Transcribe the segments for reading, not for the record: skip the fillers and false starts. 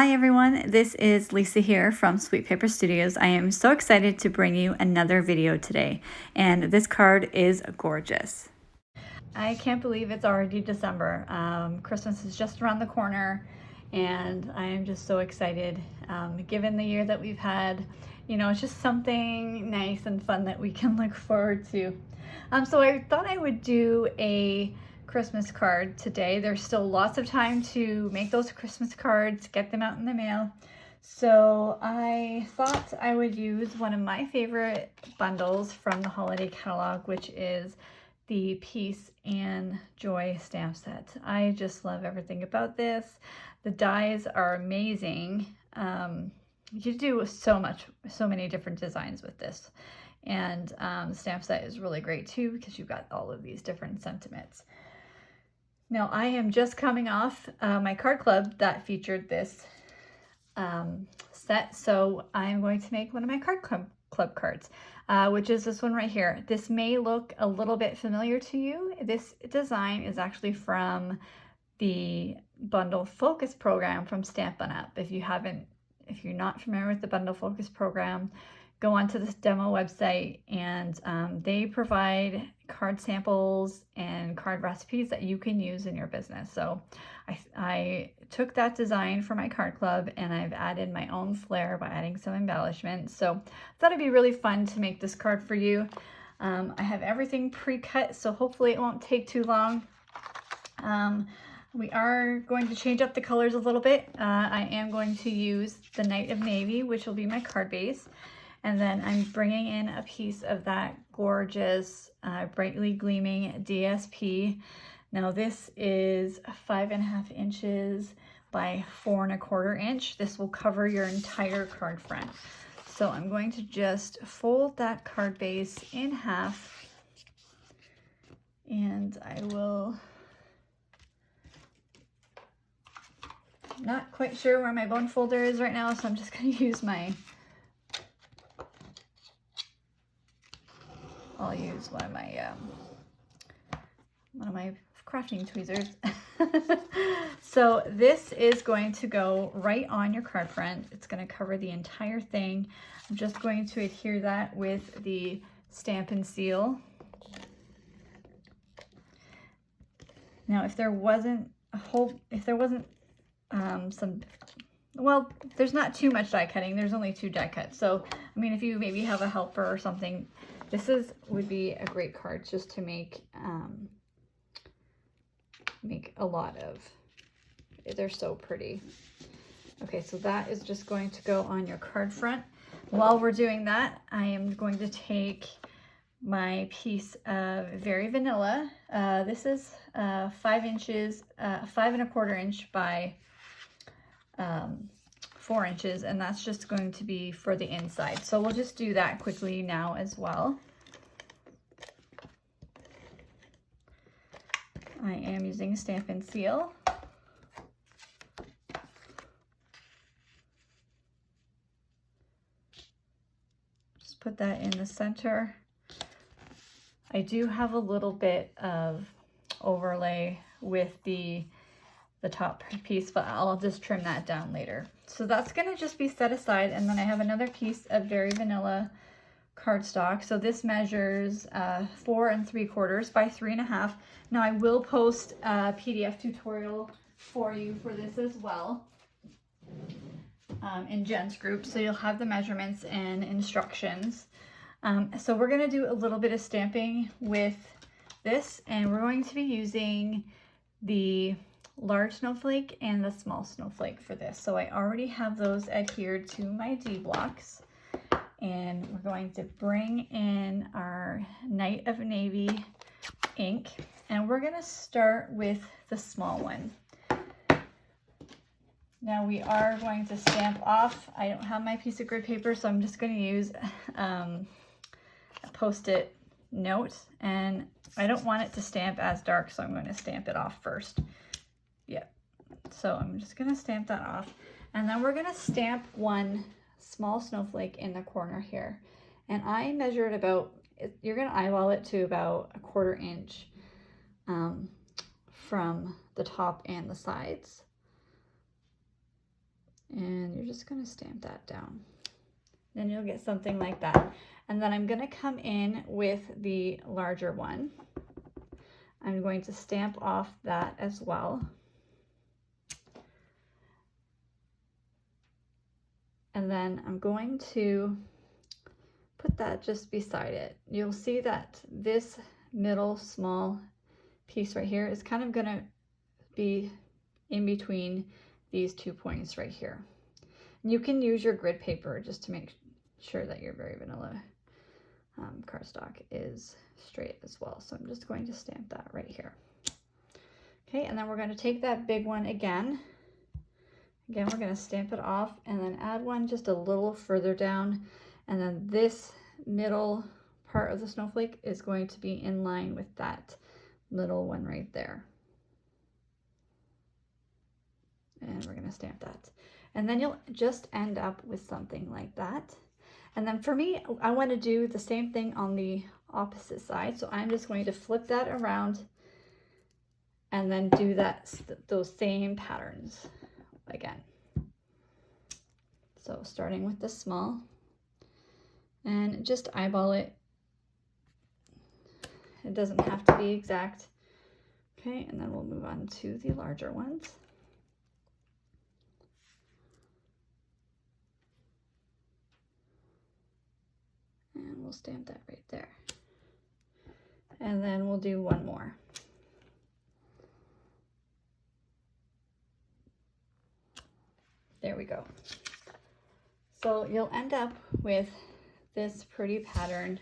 Hi everyone, this is Lisa here from Sweet Paper Studios. I am so excited to bring you another video today, and this card is gorgeous. I can't believe it's already December. Christmas is just around the corner, and I am just so excited. Given the year that we've had, you know, it's just something nice and fun that we can look forward to. So I thought I would do a Christmas card today. There's still lots of time to make those Christmas cards, get them out in the mail. So I thought I would use one of my favorite bundles from the holiday catalog, which is the Peace and Joy stamp set. I just love everything about this. The dies are amazing. You do so many different designs with this. And the stamp set is really great too, because you've got all of these different sentiments. Now I am just coming off my card club that featured this set, so I'm going to make one of my card club cards, which is this one right here. This may look a little bit familiar to you. This design is actually from the Bundle Focus program from Stampin' Up. If you're not familiar with the Bundle Focus program, go onto this demo website, and they provide card samples and card recipes that you can use in your business. So I took that design for my card club, and I've added my own flair by adding some embellishments. So I thought it'd be really fun to make this card for you. I have everything pre-cut, so hopefully it won't take too long. We are going to change up the colors a little bit. I am going to use the Night of Navy, which will be my card base. And then I'm bringing in a piece of that gorgeous, brightly gleaming DSP. Now this is 5.5 inches by 4.25 inch. This will cover your entire card front. So I'm going to just fold that card base in half, and I will, not quite sure where my bone folder is right now, so I'm just going to use I'll use one of my crafting tweezers. So this is going to go right on your card front. It's going to cover the entire thing. I'm just going to adhere that with the Stampin' Seal. Now, if there wasn't well, there's not too much die cutting. There's only 2 die cuts. So, I mean, if you maybe have a helper or something, this would be a great card just to make a lot of. They're so pretty. Okay, so that is just going to go on your card front. While we're doing that, I am going to take my piece of Very Vanilla. This is 5 inches, 5.25 inch by 4 inches, and that's just going to be for the inside. So we'll just do that quickly now as well. I am using Stampin' Seal. Just put that in the center. I do have a little bit of overlay with the top piece, but I'll just trim that down later. So that's going to just be set aside, and then I have another piece of Very Vanilla cardstock. So this measures 4 3/4 by 3.5. Now I will post a PDF tutorial for you for this as well in Jen's group, so you'll have the measurements and instructions. So we're going to do a little bit of stamping with this, and we're going to be using the large snowflake and the small snowflake for this. So I already have those adhered to my D blocks, and we're going to bring in our Night of Navy ink, and we're going to start with the small one. Now we are going to stamp off. I don't have my piece of grid paper, so I'm just going to use a Post-it note, and I don't want it to stamp as dark, so I'm going to stamp it off first. Yeah, so I'm just going to stamp that off, and then we're going to stamp one small snowflake in the corner here, and I measured about, you're going to eyeball it to about 1/4 inch from the top and the sides. And you're just going to stamp that down. Then you'll get something like that. And then I'm going to come in with the larger one. I'm going to stamp off that as well. And then I'm going to put that just beside it. You'll see that this middle small piece right here is kind of going to be in between these 2 points right here. You can use your grid paper just to make sure that your Very Vanilla cardstock is straight as well. So I'm just going to stamp that right here. Okay, and then we're going to take that big one again. Again, we're going to stamp it off and then add one just a little further down. And then this middle part of the snowflake is going to be in line with that little one right there. And we're going to stamp that. And then you'll just end up with something like that. And then for me, I want to do the same thing on the opposite side. So I'm just going to flip that around and then do those same patterns again. So starting with the small and just eyeball it. It doesn't have to be exact. Okay, and then we'll move on to the larger ones. And we'll stamp that right there. And then we'll do one more. There we go. So you'll end up with this pretty pattern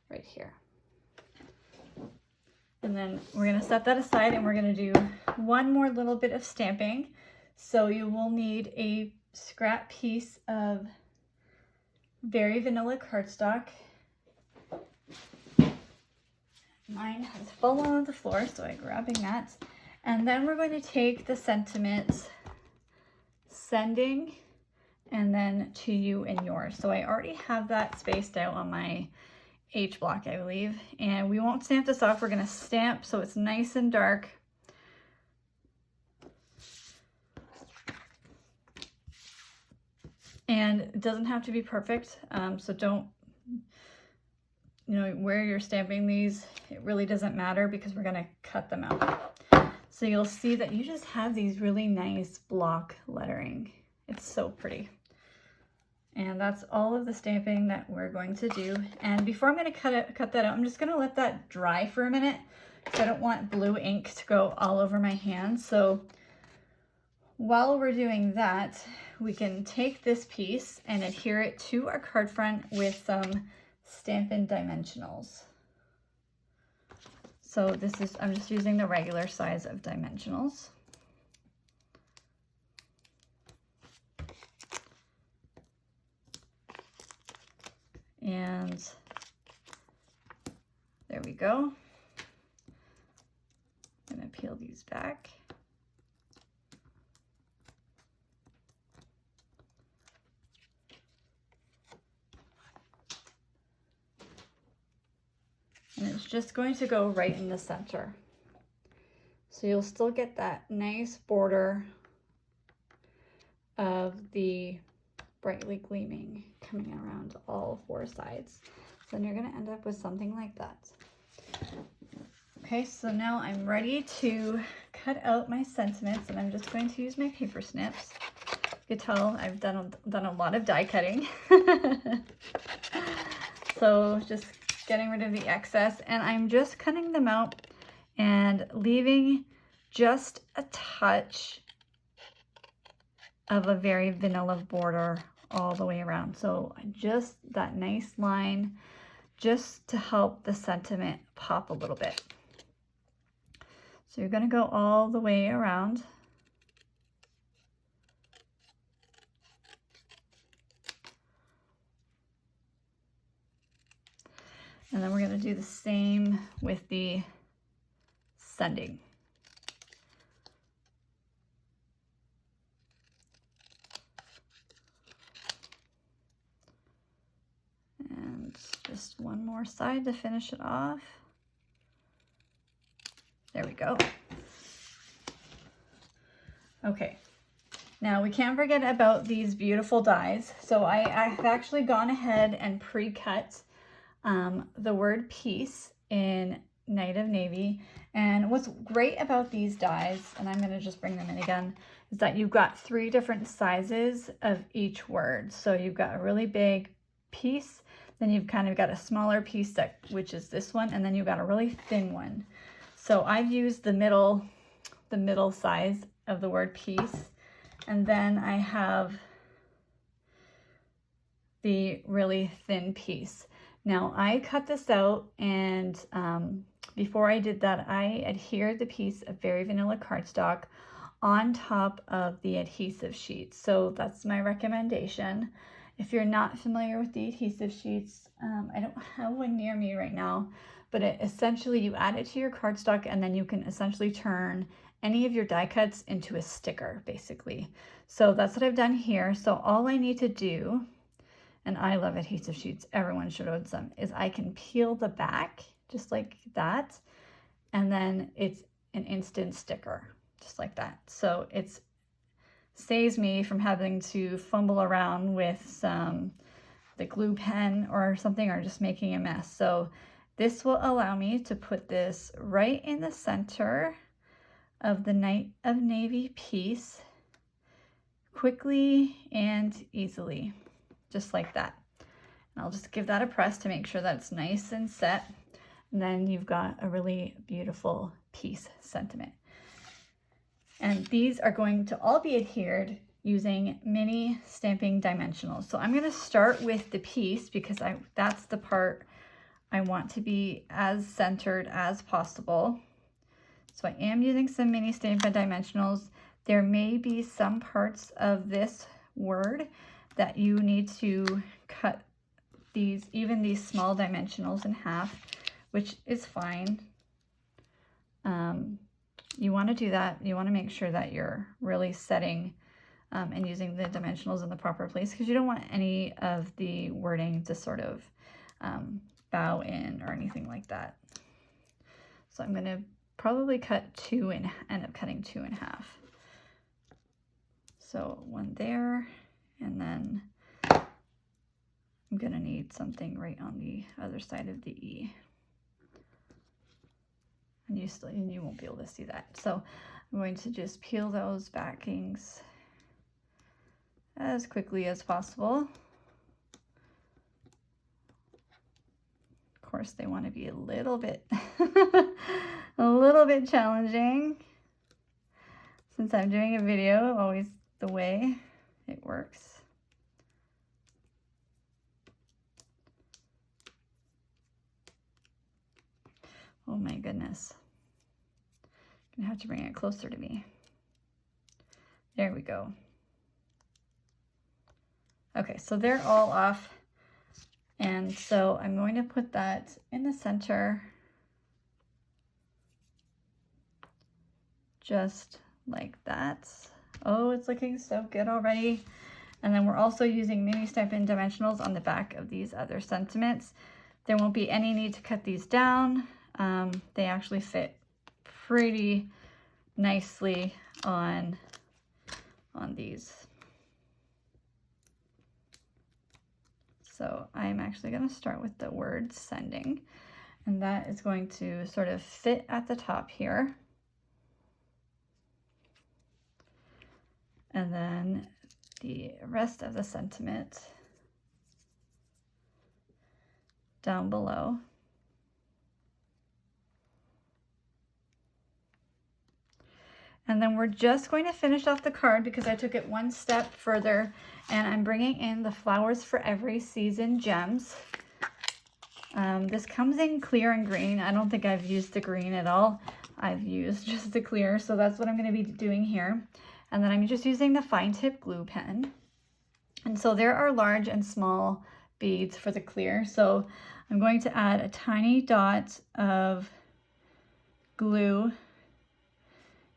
right here. And then we're going to set that aside and we're going to do one more little bit of stamping. So you will need a scrap piece of Very Vanilla cardstock. Mine has fallen on the floor, so I'm grabbing that. And then we're going to take the sentiment sending and then to you and yours. So I already have that spaced out on my H block, I believe. And we won't stamp this off. We're going to stamp so it's nice and dark. And it doesn't have to be perfect. So don't, where you're stamping these, it really doesn't matter because we're going to cut them out. So you'll see that you just have these really nice block lettering. It's so pretty. And that's all of the stamping that we're going to do. And before I'm going to cut that out, I'm just going to let that dry for a minute because I don't want blue ink to go all over my hands. So while we're doing that, we can take this piece and adhere it to our card front with some Stampin' Dimensionals. So I'm just using the regular size of dimensionals. And there we go. I'm going to peel these back. And it's just going to go right in the center. So you'll still get that nice border of the brightly gleaming coming around all four sides. So then you're going to end up with something like that. Okay, so now I'm ready to cut out my sentiments, and I'm just going to use my paper snips. You can tell I've done a lot of die cutting. So just getting rid of the excess, and I'm just cutting them out and leaving just a touch of a very vanilla border all the way around. So just that nice line just to help the sentiment pop a little bit. So you're going to go all the way around. And then we're going to do the same with the sending. And just one more side to finish it off. There we go. Okay, Now we can't forget about these beautiful dies. So I've actually gone ahead and pre-cut the word peace in Night of Navy. And what's great about these dies, and I'm gonna just bring them in again, is that you've got 3 different sizes of each word. So you've got a really big piece, then you've kind of got a smaller piece which is this one, and then you've got a really thin one. So I've used the middle size of the word peace. And then I have the really thin piece. Now I cut this out, and before I did that, I adhered the piece of Very Vanilla cardstock on top of the adhesive sheets. So that's my recommendation. If you're not familiar with the adhesive sheets, I don't have one near me right now, but essentially you add it to your cardstock, and then you can essentially turn any of your die cuts into a sticker, basically. So that's what I've done here. So all I need to do, and I love adhesive sheets, everyone should own some, is I can peel the back just like that, and then it's an instant sticker, just like that. So it saves me from having to fumble around with the glue pen or something, or just making a mess. So this will allow me to put this right in the center of the Night of Navy piece, quickly and easily, just like that. And I'll just give that a press to make sure that's nice and set. And then you've got a really beautiful piece sentiment. And these are going to all be adhered using mini stamping dimensionals. So I'm going to start with the piece because that's the part I want to be as centered as possible. So I am using some mini Stampin' dimensionals. There may be some parts of this word that you need to cut even these small dimensionals in half, which is fine. You want to do that. You want to make sure that you're really setting and using the dimensionals in the proper place, because you don't want any of the wording to sort of bow in or anything like that. So I'm going to probably cut 2 and end up cutting 2 in half. So 1 there, and then I'm gonna need something right on the other side of the E. And you won't be able to see that. So I'm going to just peel those backings as quickly as possible. Of course, they want to be a little bit challenging. Since I'm doing a video, always the way it works. Oh my goodness. I'm gonna have to bring it closer to me. There we go. Okay, so they're all off. And so I'm going to put that in the center, just like that. Oh, it's looking so good already. And then we're also using mini Stampin' dimensionals on the back of these other sentiments. There won't be any need to cut these down. They actually fit pretty nicely on these. So I'm actually going to start with the word sending, and that is going to sort of fit at the top here. And then the rest of the sentiment down below. And then we're just going to finish off the card because I took it one step further, and I'm bringing in the Flowers for Every Season gems. This comes in clear and green. I don't think I've used the green at all. I've used just the clear, so that's what I'm going to be doing here. And then I'm just using the fine tip glue pen. And so there are large and small beads for the clear. So I'm going to add a tiny dot of glue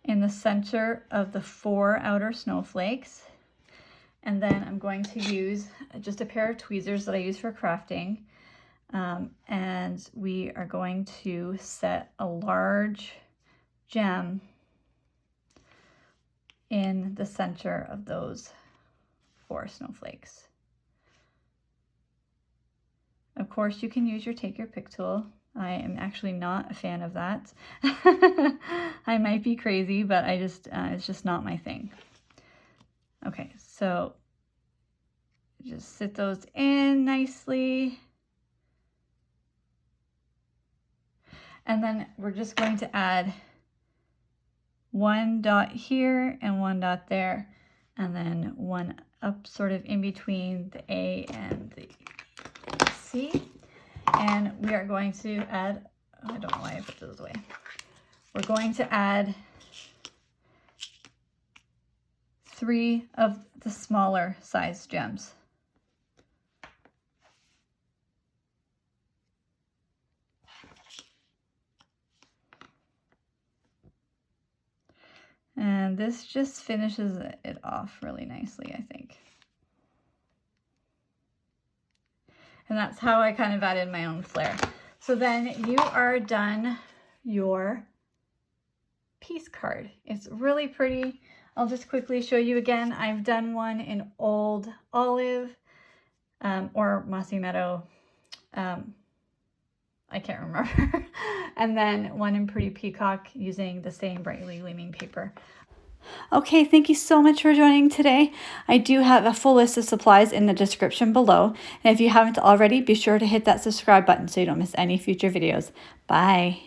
in the center of the 4 outer snowflakes. And then I'm going to use just a pair of tweezers that I use for crafting. And we are going to set a large gem in the center of those 4 snowflakes. Of course, you can use your take your pick tool. I am actually not a fan of that. I might be crazy, but it's just not my thing. Okay, so just sit those in nicely. And then we're just going to add 1 dot here and 1 dot there, and then 1 up sort of in between the A and the C. And we are going to add, I don't know why I put those away. We're going to add 3 of the smaller size gems. And this just finishes it off really nicely, I think. And that's how I kind of added my own flair. So then you are done your piece card. It's really pretty. I'll just quickly show you again. I've done one in Old Olive or Mossy Meadow. I can't remember. And then one in Pretty Peacock using the same brightly gleaming paper. Okay, thank you so much for joining today. I do have a full list of supplies in the description below. And if you haven't already, be sure to hit that subscribe button so you don't miss any future videos. Bye.